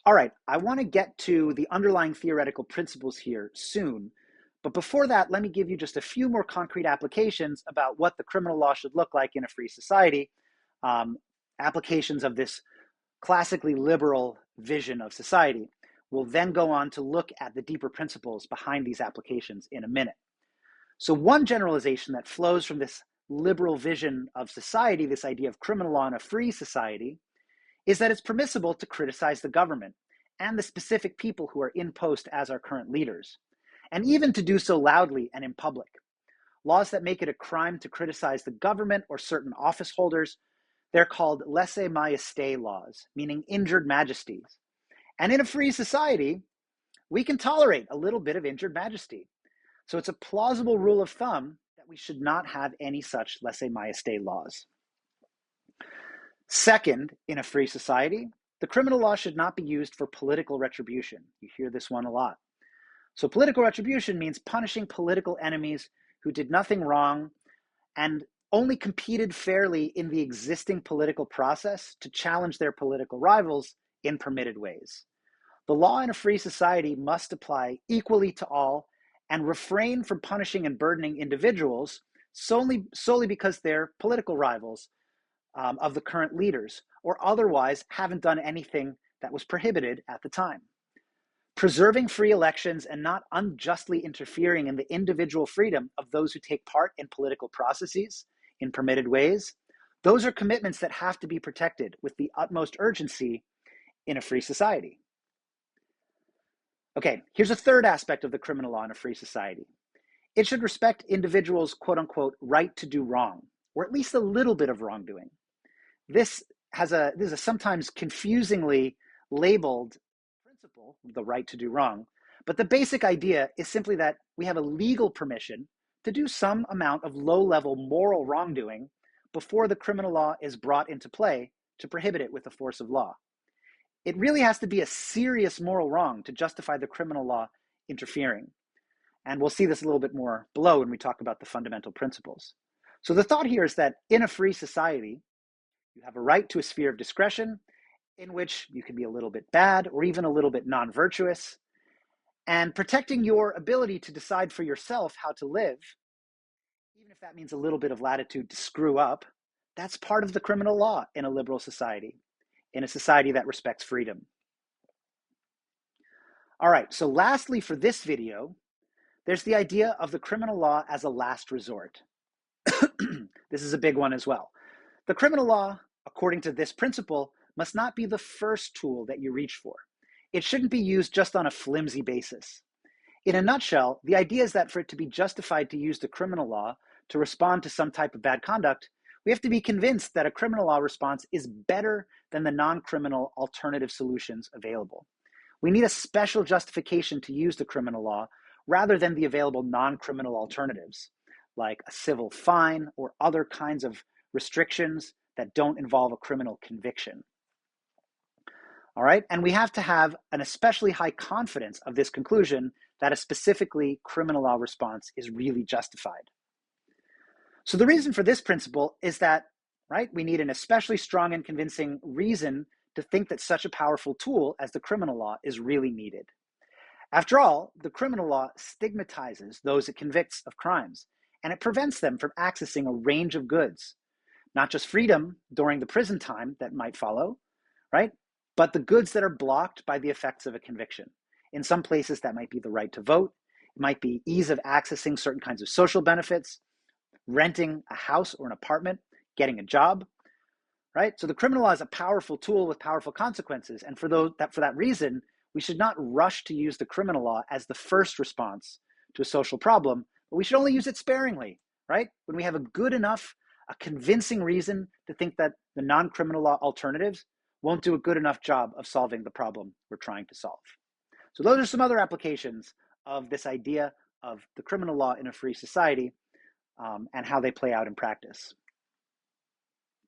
All right, I want to get to the underlying theoretical principles here soon. But before that, let me give you just a few more concrete applications about what the criminal law should look like in a free society, applications of this classically liberal vision of society. We'll then go on to look at the deeper principles behind these applications in a minute. So one generalization that flows from this liberal vision of society, this idea of criminal law in a free society, is that it's permissible to criticize the government and the specific people who are in post as our current leaders, and even to do so loudly and in public. Laws that make it a crime to criticize the government or certain office holders, they're called lese majeste laws, meaning injured majesties. And in a free society, we can tolerate a little bit of injured majesty. So it's a plausible rule of thumb that we should not have any such lese majeste laws. Second, in a free society, the criminal law should not be used for political retribution. You hear this one a lot. So political retribution means punishing political enemies who did nothing wrong and only competed fairly in the existing political process to challenge their political rivals in permitted ways. The law in a free society must apply equally to all and refrain from punishing and burdening individuals solely because they're political rivals of the current leaders, or otherwise haven't done anything that was prohibited at the time. Preserving free elections and not unjustly interfering in the individual freedom of those who take part in political processes in permitted ways, those are commitments that have to be protected with the utmost urgency in a free society. Okay, here's a third aspect of the criminal law in a free society. It should respect individuals' quote unquote right to do wrong, or at least a little bit of wrongdoing. This is a sometimes confusingly labeled principle, the right to do wrong, but the basic idea is simply that we have a legal permission to do some amount of low-level moral wrongdoing before the criminal law is brought into play to prohibit it with the force of law. It really has to be a serious moral wrong to justify the criminal law interfering. And we'll see this a little bit more below when we talk about the fundamental principles. So the thought here is that in a free society, you have a right to a sphere of discretion in which you can be a little bit bad or even a little bit non-virtuous. And protecting your ability to decide for yourself how to live, even if that means a little bit of latitude to screw up, that's part of the criminal law in a liberal society, in a society that respects freedom. All right, so lastly for this video, there's the idea of the criminal law as a last resort. This is a big one as well. The criminal law, according to this principle, must not be the first tool that you reach for. It shouldn't be used just on a flimsy basis. In a nutshell, the idea is that for it to be justified to use the criminal law to respond to some type of bad conduct, we have to be convinced that a criminal law response is better than the non-criminal alternative solutions available. We need a special justification to use the criminal law rather than the available non-criminal alternatives, like a civil fine or other kinds of restrictions that don't involve a criminal conviction. All right, and we have to have an especially high confidence of this conclusion that a specifically criminal law response is really justified. So the reason for this principle is that, right, we need an especially strong and convincing reason to think that such a powerful tool as the criminal law is really needed. After all, the criminal law stigmatizes those it convicts of crimes, and it prevents them from accessing a range of goods, not just freedom during the prison time that might follow, right? But the goods that are blocked by the effects of a conviction. In some places, that might be the right to vote. It might be ease of accessing certain kinds of social benefits, renting a house or an apartment, getting a job, right? So the criminal law is a powerful tool with powerful consequences. And for that reason, we should not rush to use the criminal law as the first response to a social problem, but we should only use it sparingly, right? When we have a convincing reason to think that the non-criminal law alternatives won't do a good enough job of solving the problem we're trying to solve. So those are some other applications of this idea of the criminal law in a free society and how they play out in practice.